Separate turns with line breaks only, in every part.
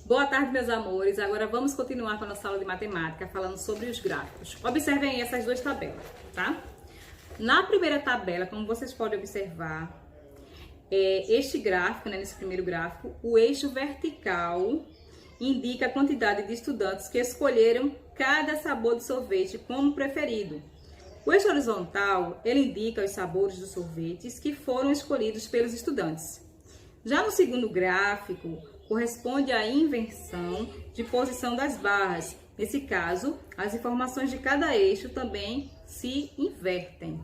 Boa tarde, meus amores. Agora vamos continuar com a nossa aula de matemática, falando sobre os gráficos. Observem aí essas duas tabelas, tá? Na primeira tabela, como vocês podem observar, este gráfico, nesse primeiro gráfico, o eixo vertical indica a quantidade de estudantes que escolheram cada sabor de sorvete como preferido. O eixo horizontal, ele indica os sabores dos sorvetes que foram escolhidos pelos estudantes. Já no segundo gráfico, corresponde à inversão de posição das barras. Nesse caso, as informações de cada eixo também se invertem.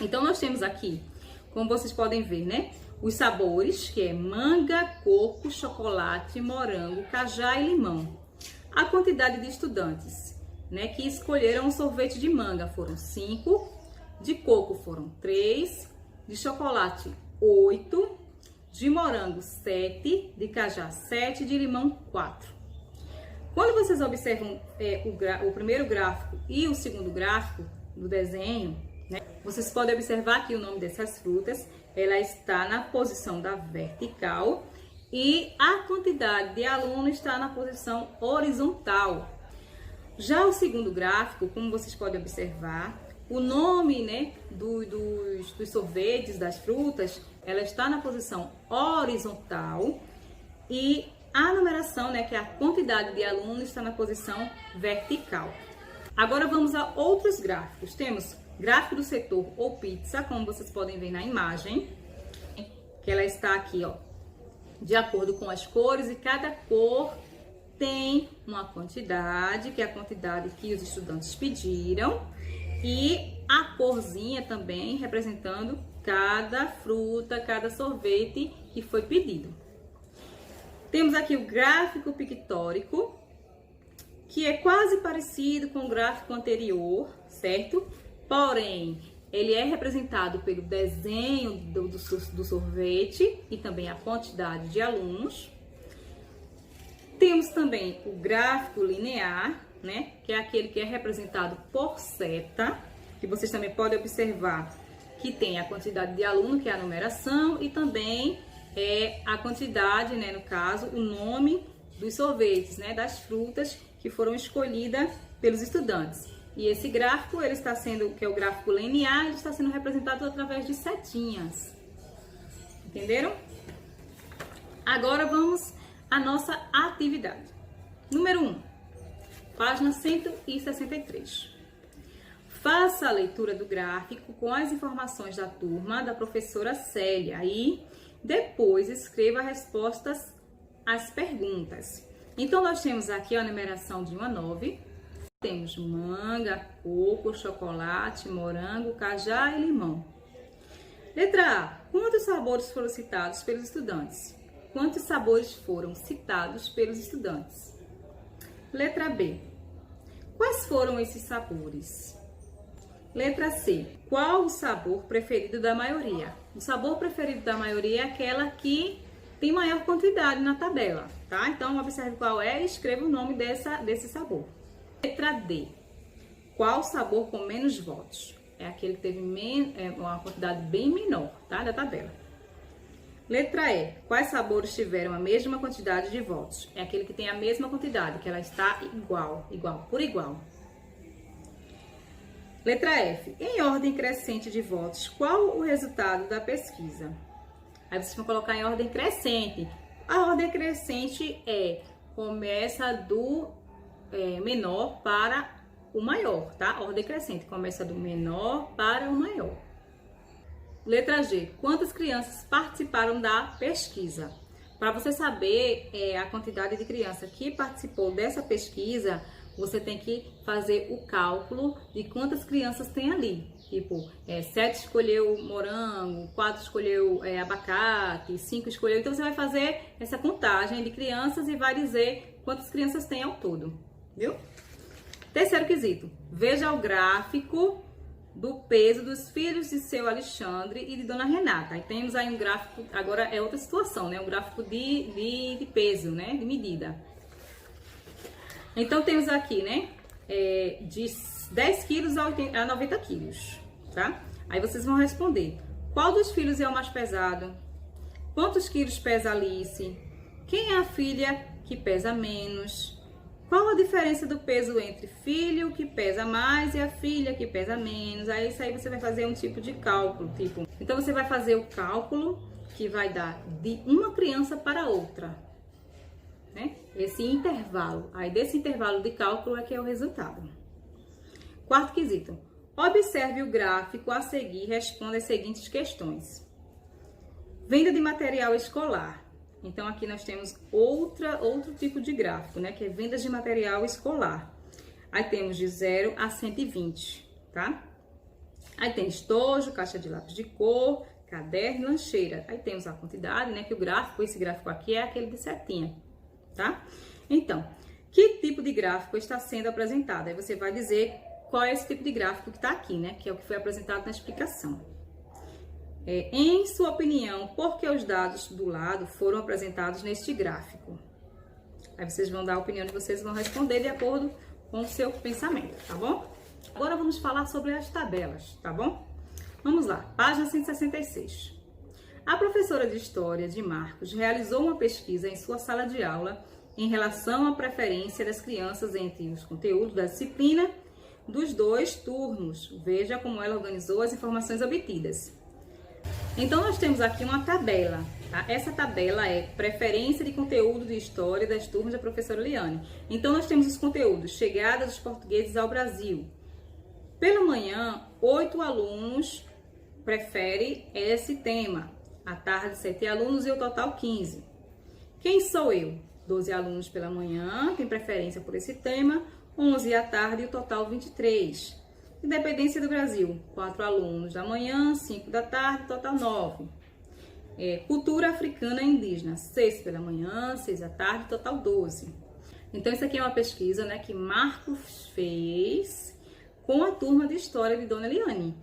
Então, nós temos aqui, como vocês podem ver, né? Os sabores, que é manga, coco, chocolate, morango, cajá e limão. A quantidade de estudantes, né, que escolheram o sorvete de manga foram 5, de coco foram 3, de chocolate 8, de morango 7, de cajá 7, de limão 4. Quando vocês observam o primeiro gráfico e o segundo gráfico do desenho, né, vocês podem observar aqui o nome dessas frutas. Ela está na posição da vertical e a quantidade de alunos está na posição horizontal. Já o segundo gráfico, como vocês podem observar, o nome, né, dos sorvetes, das frutas, ela está na posição horizontal e a numeração, né, que é a quantidade de alunos, está na posição vertical. Agora vamos a outros gráficos. Temos gráfico do setor ou pizza, como vocês podem ver na imagem, que ela está aqui, ó, de acordo com as cores, e cada cor tem uma quantidade, que é a quantidade que os estudantes pediram, e a corzinha também representando cada fruta, cada sorvete que foi pedido. Temos aqui o gráfico pictórico, que é quase parecido com o gráfico anterior, certo? Porém, ele é representado pelo desenho do sorvete e também a quantidade de alunos. Temos também o gráfico linear, né, que é aquele que é representado por seta, que vocês também podem observar que tem a quantidade de aluno, que é a numeração, e também a quantidade, né, no caso, o nome dos sorvetes, né, das frutas que foram escolhidas pelos estudantes. E esse gráfico, ele está sendo, que é o gráfico linear, ele está sendo representado através de setinhas. Entenderam? Agora vamos à nossa atividade. Número 1, página 163. Faça a leitura do gráfico com as informações da turma da professora Célia e depois escreva respostas às perguntas. Então, nós temos aqui a numeração de 1 a 9. Temos manga, coco, chocolate, morango, cajá e limão. Letra A. Quantos sabores foram citados pelos estudantes? Quantos sabores foram citados pelos estudantes? Letra B. Quais foram esses sabores? Letra C. Qual o sabor preferido da maioria? O sabor preferido da maioria é aquela que tem maior quantidade na tabela, tá? Então, observe qual é e escreva o nome desse sabor. Letra D. Qual sabor com menos votos? É aquele que teve uma quantidade bem menor, tá? Da tabela. Letra E. Quais sabores tiveram a mesma quantidade de votos? É aquele que tem a mesma quantidade, que ela está por igual. Letra F. Em ordem crescente de votos, qual o resultado da pesquisa? Aí vocês vão colocar em ordem crescente. A ordem crescente começa do menor para o maior, tá? Ordem crescente, começa do menor para o maior. Letra G. Quantas crianças participaram da pesquisa? Para você saber a quantidade de crianças que participou dessa pesquisa, você tem que fazer o cálculo de quantas crianças tem ali. Tipo, 7 escolheu morango, 4 escolheu abacate, 5 escolheu... Então, você vai fazer essa contagem de crianças e vai dizer quantas crianças tem ao todo, viu? Terceiro quesito. Veja o gráfico do peso dos filhos de seu Alexandre e de Dona Renata. Aí temos aí um gráfico, agora é outra situação, né? Um gráfico de peso, né? De medida. Então, temos aqui, né? De 10 quilos a 90 quilos, tá? Aí vocês vão responder. Qual dos filhos é o mais pesado? Quantos quilos pesa Alice? Quem é a filha que pesa menos. Qual a diferença do peso entre filho que pesa mais e a filha que pesa menos? Aí isso aí você vai fazer um tipo de cálculo, tipo. Então você vai fazer o cálculo que vai dar de uma criança para outra, né? Esse intervalo. Aí desse intervalo de cálculo é que é o resultado. Quarto quesito. Observe o gráfico a seguir e responda as seguintes questões. Venda de material escolar. Então, aqui nós temos outro tipo de gráfico, né? Que é vendas de material escolar. Aí temos de 0 a 120, tá? Aí tem estojo, caixa de lápis de cor, caderno e lancheira. Aí temos a quantidade, né? Que o gráfico, esse gráfico aqui é aquele de setinha, tá? Então, que tipo de gráfico está sendo apresentado? Aí você vai dizer qual é esse tipo de gráfico que está aqui, né? Que é o que foi apresentado na explicação. Em sua opinião, por que os dados do lado foram apresentados neste gráfico? Aí vocês vão dar a opinião de vocês, vão responder de acordo com o seu pensamento, tá bom? Agora vamos falar sobre as tabelas, tá bom? Vamos lá, página 166. A professora de História de Marcos realizou uma pesquisa em sua sala de aula em relação à preferência das crianças entre os conteúdos da disciplina dos 2 turnos. Veja como ela organizou as informações obtidas. Então, nós temos aqui uma tabela, tá? Essa tabela é preferência de conteúdo de história das turmas da professora Liane. Então, nós temos os conteúdos, chegada dos portugueses ao Brasil. Pela manhã, 8 alunos preferem esse tema. À tarde, 7 alunos e o total 15. Quem sou eu? 12 alunos pela manhã, tem preferência por esse tema. 11 à tarde e o total 23. Independência do Brasil, 4 alunos da manhã, 5 da tarde, total 9. Cultura africana e indígena, 6 pela manhã, 6 da tarde, total 12. Então, isso aqui é uma pesquisa, né, que Marcos fez com a turma de História de Dona Liane.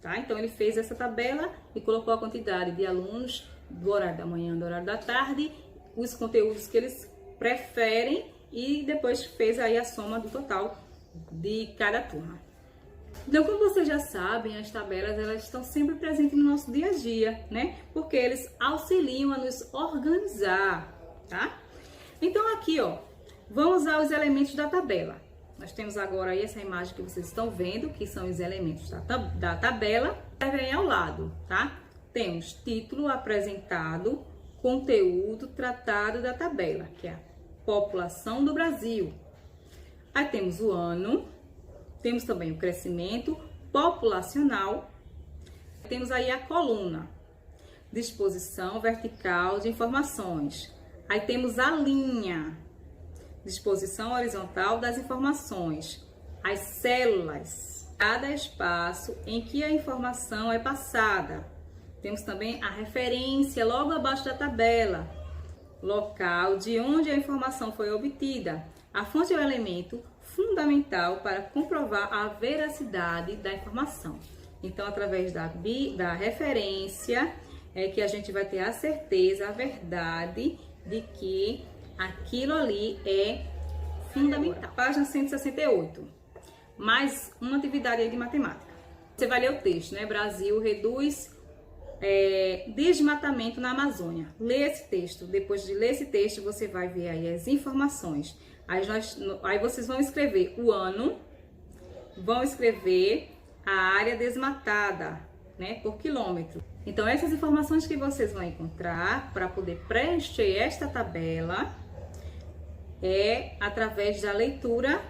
Tá? Então, ele fez essa tabela e colocou a quantidade de alunos do horário da manhã, do horário da tarde, os conteúdos que eles preferem e depois fez aí a soma do total de cada turma. Então, como vocês já sabem, as tabelas elas estão sempre presentes no nosso dia a dia, né? Porque eles auxiliam a nos organizar, tá? Então, aqui, ó, vamos aos elementos da tabela. Nós temos agora aí essa imagem que vocês estão vendo, que são os elementos da tabela. Vem ao lado, tá? Temos título apresentado, conteúdo tratado da tabela, que é a população do Brasil. Aí temos o ano. Temos também o crescimento populacional. Temos aí a coluna, disposição vertical de informações. Aí temos a linha, disposição horizontal das informações. As células, cada espaço em que a informação é passada. Temos também a referência logo abaixo da tabela, local de onde a informação foi obtida. A fonte é o elemento fundamental para comprovar a veracidade da informação. Então, através da referência, é que a gente vai ter a certeza, a verdade de que aquilo ali é fundamental. Página 168. Mais uma atividade aí de matemática. Você vai ler o texto, né? Brasil reduz desmatamento na Amazônia. Lê esse texto. Depois de ler esse texto, você vai ver aí as informações. Aí vocês vão escrever o ano, vão escrever a área desmatada, né, por quilômetro. Então, essas informações que vocês vão encontrar para poder preencher esta tabela é através da leitura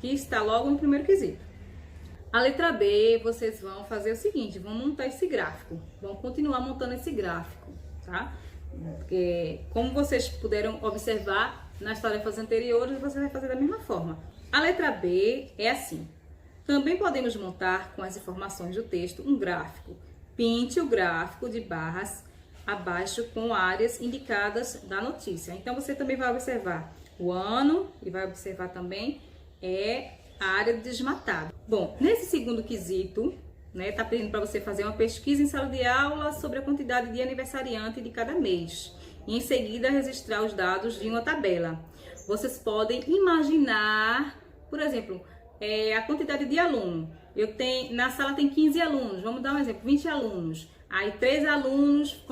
que está logo no primeiro quesito. A letra B, vocês vão fazer o seguinte, vão montar esse gráfico, vão continuar montando esse gráfico, tá? Porque, como vocês puderam observar nas tarefas anteriores, você vai fazer da mesma forma. A letra B é assim. Também podemos montar com as informações do texto um gráfico. Pinte o gráfico de barras abaixo com áreas indicadas da notícia. Então, você também vai observar o ano e vai observar também a área desmatada. Bom, nesse segundo quesito, né, tá pedindo para você fazer uma pesquisa em sala de aula sobre a quantidade de aniversariante de cada mês. E em seguida registrar os dados de uma tabela. Vocês podem imaginar, por exemplo, a quantidade de aluno. Na sala tem 15 alunos, vamos dar um exemplo, 20 alunos. Aí 3 alunos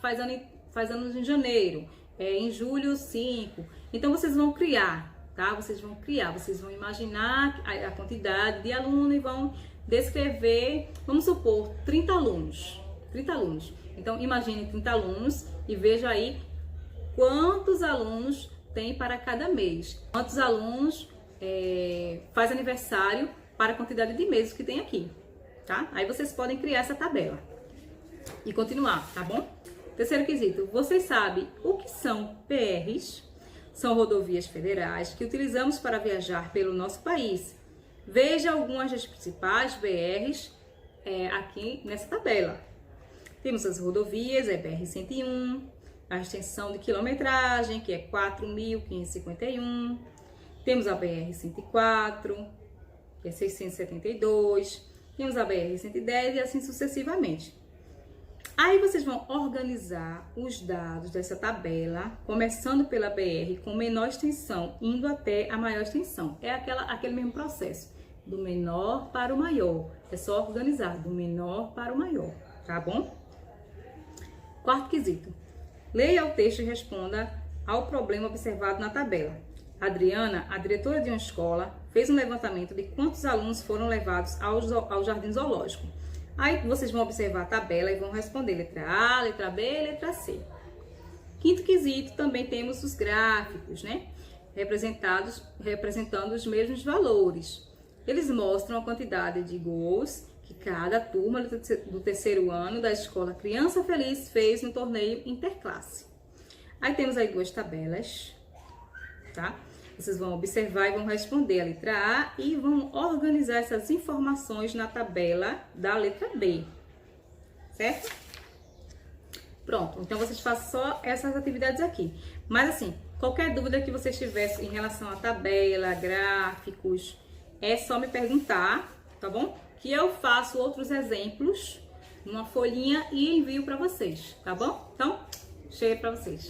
faz anos em janeiro. em julho 5. Então, vocês vão criar, tá? Vocês vão criar, vocês vão imaginar a quantidade de aluno e vão descrever, vamos supor, 30 alunos. 30 alunos. Então, imagine 30 alunos e veja aí quantos alunos tem para cada mês. Quantos alunos faz aniversário para a quantidade de meses que tem aqui, tá? Aí vocês podem criar essa tabela e continuar, tá bom? Terceiro quesito, vocês sabem o que são PRs? São rodovias federais que utilizamos para viajar pelo nosso país. Veja algumas das principais BRs aqui nessa tabela. Temos as rodovias, BR-101, a extensão de quilometragem, que é 4.551. Temos a BR-104, que é 672. Temos a BR-110 e assim sucessivamente. Aí vocês vão organizar os dados dessa tabela, começando pela BR com menor extensão, indo até a maior extensão. É aquele mesmo processo, do menor para o maior. É só organizar do menor para o maior, tá bom? Quarto quesito. Leia o texto e responda ao problema observado na tabela. Adriana, a diretora de uma escola, fez um levantamento de quantos alunos foram levados ao jardim zoológico. Aí vocês vão observar a tabela e vão responder letra A, letra B e letra C. Quinto quesito, também temos os gráficos, né? Representando os mesmos valores. Eles mostram a quantidade de gols que cada turma do terceiro ano da escola Criança Feliz fez no torneio interclasse. Aí temos aí duas tabelas, tá? Vocês vão observar e vão responder a letra A e vão organizar essas informações na tabela da letra B, certo? Pronto, então vocês fazem só essas atividades aqui. Mas assim, qualquer dúvida que vocês tivessem em relação à tabela, gráficos, é só me perguntar, tá bom? Que eu faço outros exemplos numa folhinha e envio para vocês, tá bom? Então, cheio para vocês.